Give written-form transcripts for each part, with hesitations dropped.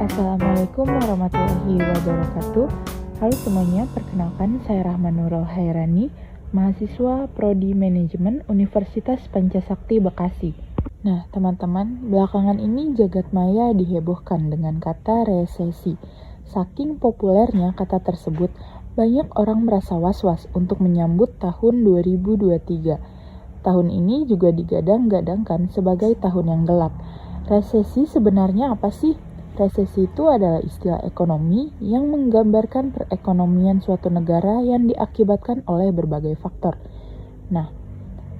Assalamualaikum warahmatullahi wabarakatuh. Halo semuanya, perkenalkan saya Rahma Nurul Hairani, mahasiswa Prodi Manajemen Universitas Pancasakti Bekasi. Nah, teman-teman, belakangan ini jagat maya dihebohkan dengan kata resesi. Saking populernya kata tersebut, banyak orang merasa was-was untuk menyambut tahun 2023. Tahun ini juga digadang-gadangkan sebagai tahun yang gelap. Resesi sebenarnya apa sih? Resesi itu adalah istilah ekonomi yang menggambarkan perekonomian suatu negara yang diakibatkan oleh berbagai faktor. Nah,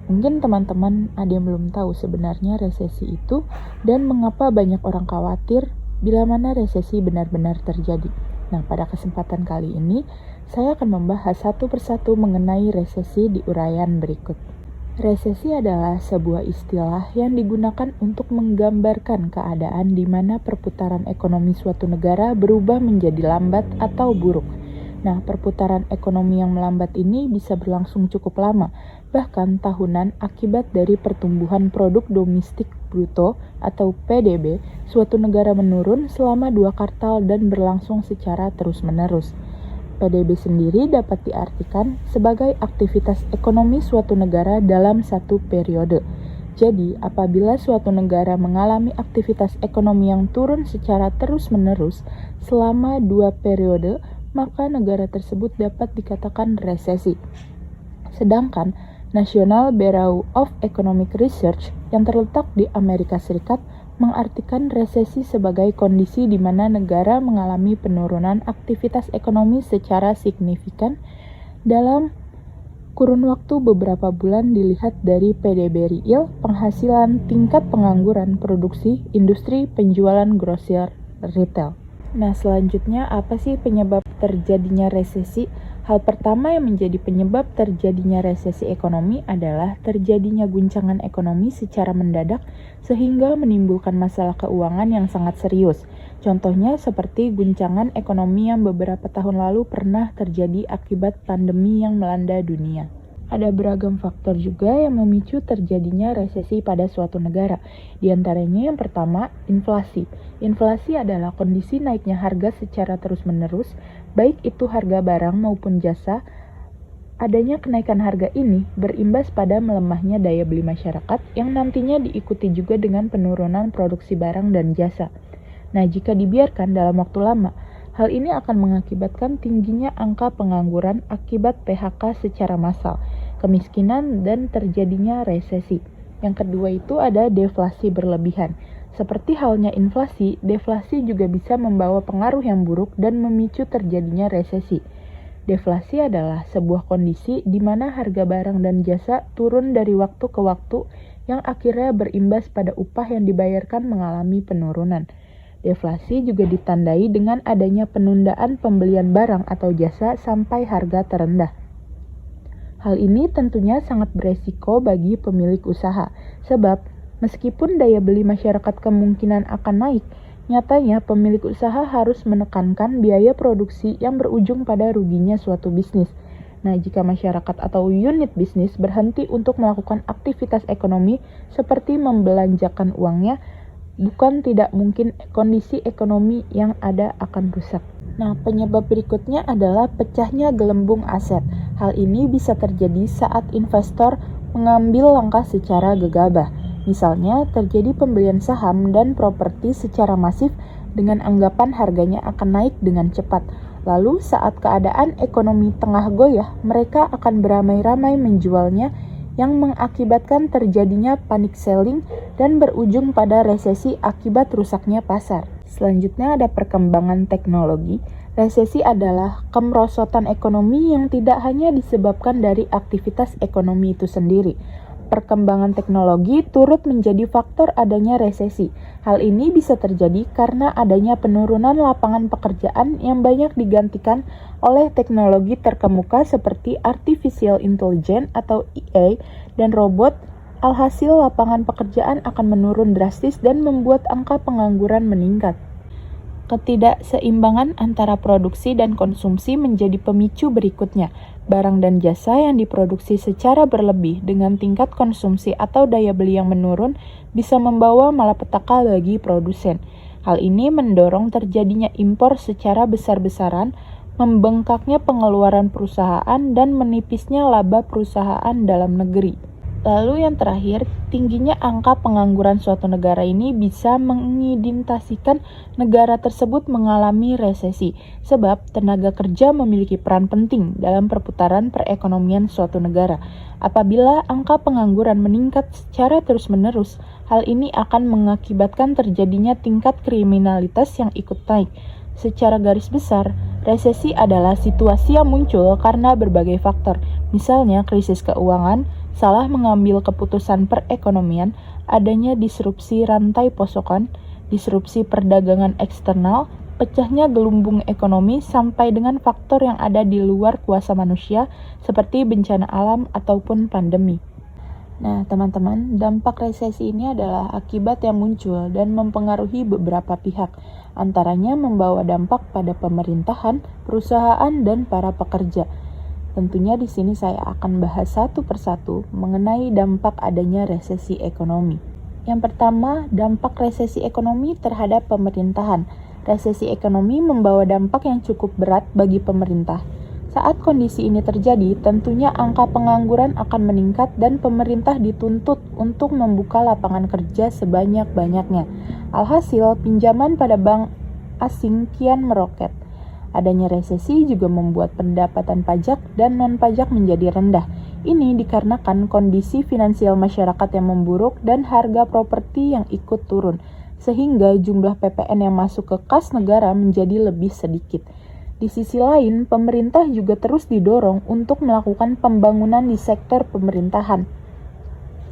mungkin teman-teman ada yang belum tahu sebenarnya resesi itu dan mengapa banyak orang khawatir bila mana resesi benar-benar terjadi. Nah, pada kesempatan kali ini, saya akan membahas satu persatu mengenai resesi di uraian berikut. Resesi adalah sebuah istilah yang digunakan untuk menggambarkan keadaan di mana perputaran ekonomi suatu negara berubah menjadi lambat atau buruk. Nah, perputaran ekonomi yang melambat ini bisa berlangsung cukup lama, bahkan tahunan akibat dari pertumbuhan produk domestik bruto atau PDB suatu negara menurun selama 2 kuartal dan berlangsung secara terus-menerus. PDB sendiri dapat diartikan sebagai aktivitas ekonomi suatu negara dalam satu periode. Jadi, apabila suatu negara mengalami aktivitas ekonomi yang turun secara terus-menerus selama 2 periode, maka negara tersebut dapat dikatakan resesi. Sedangkan National Bureau of Economic Research yang terletak di Amerika Serikat mengartikan resesi sebagai kondisi di mana negara mengalami penurunan aktivitas ekonomi secara signifikan dalam kurun waktu beberapa bulan dilihat dari PDB real, penghasilan, tingkat pengangguran, produksi, industri, penjualan grosir, retail. Nah, selanjutnya apa sih penyebab terjadinya resesi? Hal pertama yang menjadi penyebab terjadinya resesi ekonomi adalah terjadinya guncangan ekonomi secara mendadak sehingga menimbulkan masalah keuangan yang sangat serius. Contohnya seperti guncangan ekonomi yang beberapa tahun lalu pernah terjadi akibat pandemi yang melanda dunia. Ada beragam faktor juga yang memicu terjadinya resesi pada suatu negara. Di antaranya yang pertama, inflasi. Inflasi adalah kondisi naiknya harga secara terus-menerus, baik itu harga barang maupun jasa. Adanya kenaikan harga ini berimbas pada melemahnya daya beli masyarakat yang nantinya diikuti juga dengan penurunan produksi barang dan jasa. Nah, jika dibiarkan dalam waktu lama, hal ini akan mengakibatkan tingginya angka pengangguran akibat PHK secara massal, kemiskinan, dan terjadinya resesi. Yang kedua itu ada deflasi berlebihan. Seperti halnya inflasi, deflasi juga bisa membawa pengaruh yang buruk dan memicu terjadinya resesi. Deflasi adalah sebuah kondisi di mana harga barang dan jasa turun dari waktu ke waktu yang akhirnya berimbas pada upah yang dibayarkan mengalami penurunan. Deflasi juga ditandai dengan adanya penundaan pembelian barang atau jasa sampai harga terendah. Hal ini tentunya sangat beresiko bagi pemilik usaha, sebab meskipun daya beli masyarakat kemungkinan akan naik, nyatanya pemilik usaha harus menekankan biaya produksi yang berujung pada ruginya suatu bisnis. Nah, jika masyarakat atau unit bisnis berhenti untuk melakukan aktivitas ekonomi seperti membelanjakan uangnya, bukan tidak mungkin kondisi ekonomi yang ada akan rusak. Nah, penyebab berikutnya adalah pecahnya gelembung aset. Hal ini bisa terjadi saat investor mengambil langkah secara gegabah. Misalnya, terjadi pembelian saham dan properti secara masif dengan anggapan harganya akan naik dengan cepat. Lalu, saat keadaan ekonomi tengah goyah, mereka akan beramai-ramai menjualnya yang mengakibatkan terjadinya panic selling dan berujung pada resesi akibat rusaknya pasar. Selanjutnya ada perkembangan teknologi. Resesi adalah kemerosotan ekonomi yang tidak hanya disebabkan dari aktivitas ekonomi itu sendiri. Perkembangan teknologi turut menjadi faktor adanya resesi. Hal ini bisa terjadi karena adanya penurunan lapangan pekerjaan yang banyak digantikan oleh teknologi terkemuka seperti Artificial Intelligence atau AI dan robot. Alhasil lapangan pekerjaan akan menurun drastis dan membuat angka pengangguran meningkat. Ketidakseimbangan antara produksi dan konsumsi menjadi pemicu berikutnya. Barang dan jasa yang diproduksi secara berlebih dengan tingkat konsumsi atau daya beli yang menurun bisa membawa malapetaka bagi produsen. Hal ini mendorong terjadinya impor secara besar-besaran, membengkaknya pengeluaran perusahaan, dan menipisnya laba perusahaan dalam negeri. Lalu yang terakhir, tingginya angka pengangguran suatu negara ini bisa mengindikasikan negara tersebut mengalami resesi, sebab tenaga kerja memiliki peran penting dalam perputaran perekonomian suatu negara. Apabila angka pengangguran meningkat secara terus-menerus, hal ini akan mengakibatkan terjadinya tingkat kriminalitas yang ikut naik. Secara garis besar, resesi adalah situasi yang muncul karena berbagai faktor, misalnya krisis keuangan, salah mengambil keputusan perekonomian, adanya disrupsi rantai pasokan, disrupsi perdagangan eksternal, pecahnya gelombang ekonomi, sampai dengan faktor yang ada di luar kuasa manusia seperti bencana alam ataupun pandemi. Nah, teman-teman, dampak resesi ini adalah akibat yang muncul dan mempengaruhi beberapa pihak, antaranya membawa dampak pada pemerintahan, perusahaan, dan para pekerja. Tentunya di sini saya akan bahas satu persatu mengenai dampak adanya resesi ekonomi. Yang pertama, dampak resesi ekonomi terhadap pemerintahan. Resesi ekonomi membawa dampak yang cukup berat bagi pemerintah. Saat kondisi ini terjadi, tentunya angka pengangguran akan meningkat dan pemerintah dituntut untuk membuka lapangan kerja sebanyak-banyaknya. Alhasil, pinjaman pada bank asing kian meroket. Adanya resesi juga membuat pendapatan pajak dan non-pajak menjadi rendah. Ini dikarenakan kondisi finansial masyarakat yang memburuk dan harga properti yang ikut turun, sehingga jumlah PPN yang masuk ke kas negara menjadi lebih sedikit. Di sisi lain, pemerintah juga terus didorong untuk melakukan pembangunan di sektor pemerintahan.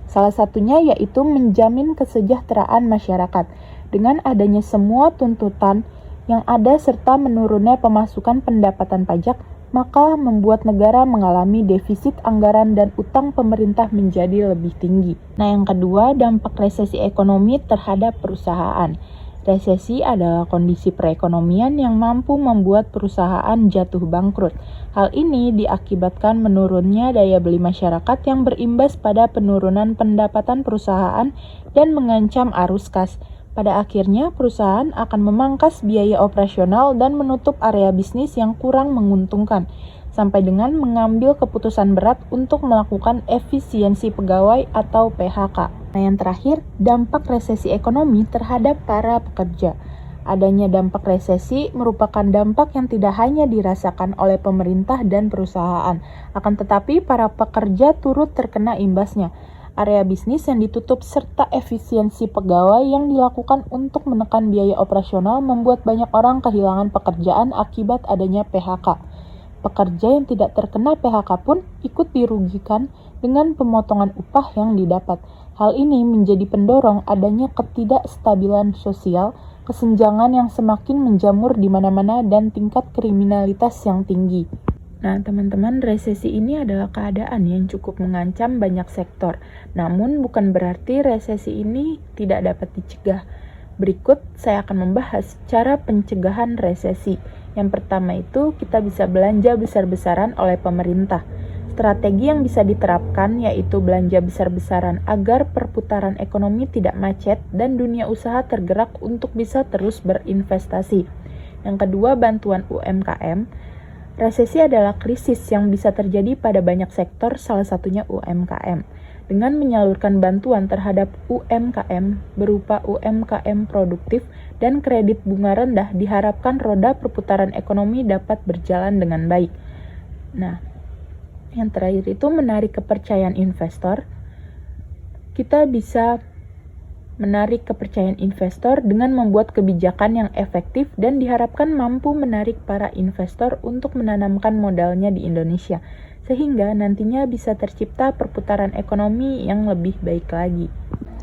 Salah satunya yaitu menjamin kesejahteraan masyarakat. Dengan adanya semua tuntutan yang ada serta menurunnya pemasukan pendapatan pajak, maka membuat negara mengalami defisit anggaran dan utang pemerintah menjadi lebih tinggi. Nah, yang kedua, dampak resesi ekonomi terhadap perusahaan. Resesi adalah kondisi perekonomian yang mampu membuat perusahaan jatuh bangkrut. Hal ini diakibatkan menurunnya daya beli masyarakat yang berimbas pada penurunan pendapatan perusahaan dan mengancam arus kas. Pada akhirnya, perusahaan akan memangkas biaya operasional dan menutup area bisnis yang kurang menguntungkan, sampai dengan mengambil keputusan berat untuk melakukan efisiensi pegawai atau PHK. Nah, yang terakhir, dampak resesi ekonomi terhadap para pekerja. Adanya dampak resesi merupakan dampak yang tidak hanya dirasakan oleh pemerintah dan perusahaan, akan tetapi para pekerja turut terkena imbasnya. Area bisnis yang ditutup serta efisiensi pegawai yang dilakukan untuk menekan biaya operasional membuat banyak orang kehilangan pekerjaan akibat adanya PHK. Pekerja yang tidak terkena PHK pun ikut dirugikan dengan pemotongan upah yang didapat. Hal ini menjadi pendorong adanya ketidakstabilan sosial, kesenjangan yang semakin menjamur di mana-mana, dan tingkat kriminalitas yang tinggi. Nah, teman-teman, resesi ini adalah keadaan yang cukup mengancam banyak sektor. Namun, bukan berarti resesi ini tidak dapat dicegah. Berikut, saya akan membahas cara pencegahan resesi. Yang pertama itu, kita bisa belanja besar-besaran oleh pemerintah. Strategi yang bisa diterapkan yaitu belanja besar-besaran agar perputaran ekonomi tidak macet dan dunia usaha tergerak untuk bisa terus berinvestasi. Yang kedua, bantuan UMKM. Resesi adalah krisis yang bisa terjadi pada banyak sektor, salah satunya UMKM. Dengan menyalurkan bantuan terhadap UMKM berupa UMKM produktif dan kredit bunga rendah, diharapkan roda perputaran ekonomi dapat berjalan dengan baik. Nah, yang terakhir itu menarik kepercayaan investor. Kita bisa menarik kepercayaan investor dengan membuat kebijakan yang efektif dan diharapkan mampu menarik para investor untuk menanamkan modalnya di Indonesia, sehingga nantinya bisa tercipta perputaran ekonomi yang lebih baik lagi.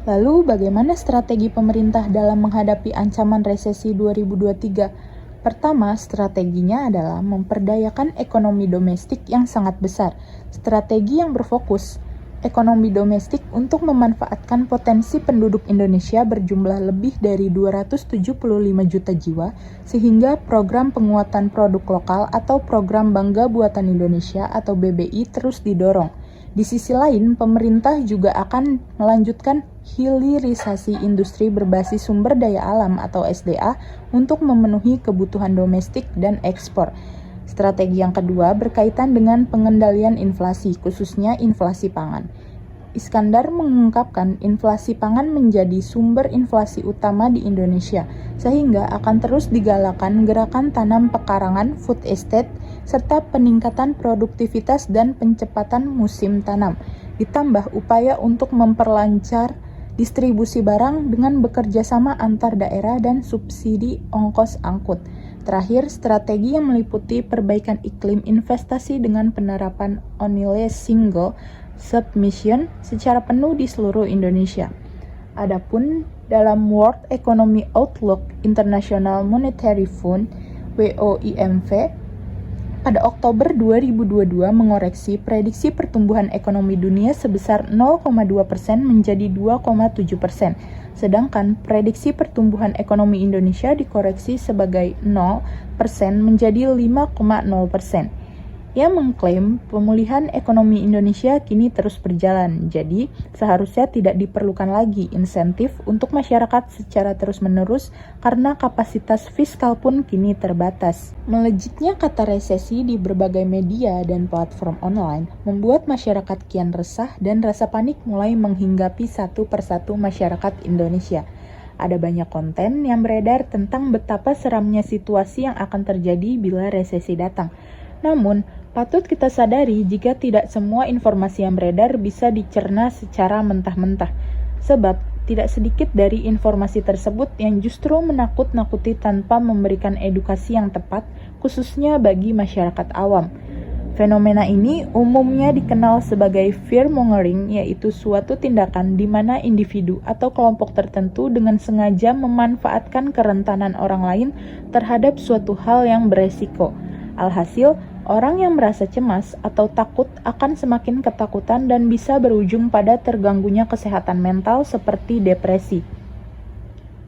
Lalu, bagaimana strategi pemerintah dalam menghadapi ancaman resesi 2023? Pertama, strateginya adalah memperdayakan ekonomi domestik yang sangat besar. Strategi yang berfokus ekonomi domestik untuk memanfaatkan potensi penduduk Indonesia berjumlah lebih dari 275 juta jiwa, sehingga program penguatan produk lokal atau program Bangga Buatan Indonesia atau BBI terus didorong. Di sisi lain, pemerintah juga akan melanjutkan hilirisasi industri berbasis sumber daya alam atau SDA untuk memenuhi kebutuhan domestik dan ekspor. Strategi yang kedua berkaitan dengan pengendalian inflasi, khususnya inflasi pangan. Iskandar mengungkapkan inflasi pangan menjadi sumber inflasi utama di Indonesia, sehingga akan terus digalakan gerakan tanam pekarangan, food estate, serta peningkatan produktivitas dan pencepatan musim tanam, ditambah upaya untuk memperlancar distribusi barang dengan bekerja sama antar daerah dan subsidi ongkos angkut. Terakhir, strategi yang meliputi perbaikan iklim investasi dengan penerapan only single submission secara penuh di seluruh Indonesia. Adapun dalam World Economic Outlook International Monetary Fund (WOIMF) pada Oktober 2022 mengoreksi prediksi pertumbuhan ekonomi dunia sebesar 0,2% menjadi 2,7%, sedangkan prediksi pertumbuhan ekonomi Indonesia dikoreksi sebagai 0% menjadi 5,0%. Ia mengklaim pemulihan ekonomi Indonesia kini terus berjalan, jadi seharusnya tidak diperlukan lagi insentif untuk masyarakat secara terus-menerus karena kapasitas fiskal pun kini terbatas. Melejitnya kata resesi di berbagai media dan platform online membuat masyarakat kian resah dan rasa panik mulai menghinggapi satu persatu masyarakat Indonesia. Ada banyak konten yang beredar tentang betapa seramnya situasi yang akan terjadi bila resesi datang. Namun, patut kita sadari jika tidak semua informasi yang beredar bisa dicerna secara mentah-mentah. Sebab, tidak sedikit dari informasi tersebut yang justru menakut-nakuti tanpa memberikan edukasi yang tepat, khususnya bagi masyarakat awam. Fenomena ini umumnya dikenal sebagai fear-mongering, yaitu suatu tindakan di mana individu atau kelompok tertentu dengan sengaja memanfaatkan kerentanan orang lain terhadap suatu hal yang beresiko. Alhasil, orang yang merasa cemas atau takut akan semakin ketakutan dan bisa berujung pada terganggunya kesehatan mental seperti depresi.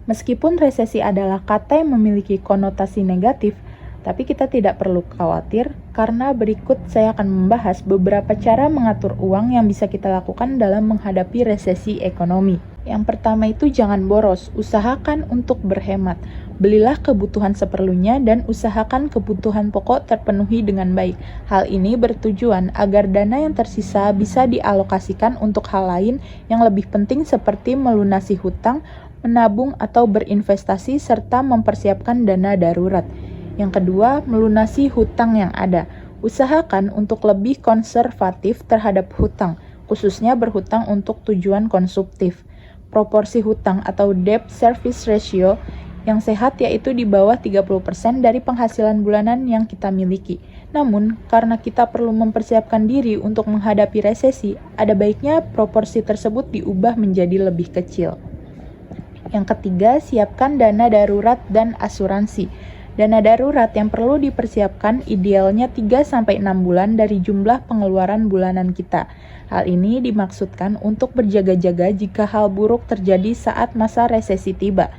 Meskipun resesi adalah kata yang memiliki konotasi negatif, tapi kita tidak perlu khawatir karena berikut saya akan membahas beberapa cara mengatur uang yang bisa kita lakukan dalam menghadapi resesi ekonomi. Yang pertama itu jangan boros, usahakan untuk berhemat. Belilah kebutuhan seperlunya dan usahakan kebutuhan pokok terpenuhi dengan baik. Hal ini bertujuan agar dana yang tersisa bisa dialokasikan untuk hal lain yang lebih penting seperti melunasi hutang, menabung atau berinvestasi serta mempersiapkan dana darurat. Yang kedua, melunasi hutang yang ada. Usahakan untuk lebih konservatif terhadap hutang, khususnya berhutang untuk tujuan konsumtif. Proporsi hutang atau debt service ratio yang sehat yaitu di bawah 30% dari penghasilan bulanan yang kita miliki. Namun, karena kita perlu mempersiapkan diri untuk menghadapi resesi, ada baiknya proporsi tersebut diubah menjadi lebih kecil. Yang ketiga, siapkan dana darurat dan asuransi. Dana darurat yang perlu dipersiapkan idealnya 3-6 bulan dari jumlah pengeluaran bulanan kita. Hal ini dimaksudkan untuk berjaga-jaga jika hal buruk terjadi saat masa resesi tiba.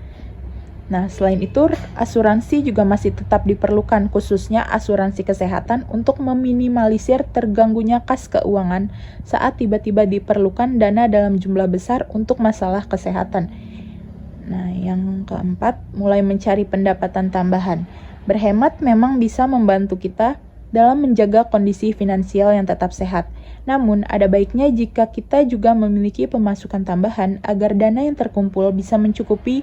Nah, selain itu, asuransi juga masih tetap diperlukan, khususnya asuransi kesehatan untuk meminimalisir terganggunya kas keuangan saat tiba-tiba diperlukan dana dalam jumlah besar untuk masalah kesehatan. Nah, yang keempat, mulai mencari pendapatan tambahan. Berhemat memang bisa membantu kita dalam menjaga kondisi finansial yang tetap sehat. Namun, ada baiknya jika kita juga memiliki pemasukan tambahan agar dana yang terkumpul bisa mencukupi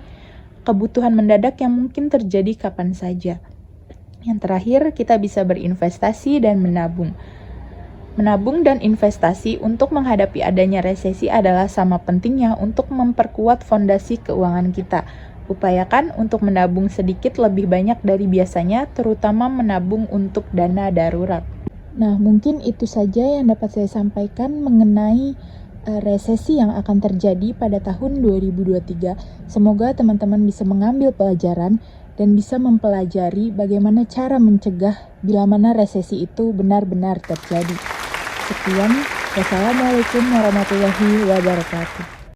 kebutuhan mendadak yang mungkin terjadi kapan saja. Yang terakhir, kita bisa berinvestasi dan menabung. Menabung dan investasi untuk menghadapi adanya resesi adalah sama pentingnya untuk memperkuat fondasi keuangan kita. Upayakan untuk menabung sedikit lebih banyak dari biasanya, terutama menabung untuk dana darurat. Nah, mungkin itu saja yang dapat saya sampaikan mengenai resesi yang akan terjadi pada tahun 2023. Semoga teman-teman bisa mengambil pelajaran dan bisa mempelajari bagaimana cara mencegah bila mana resesi itu benar-benar terjadi. Sekian, wassalamualaikum warahmatullahi wabarakatuh.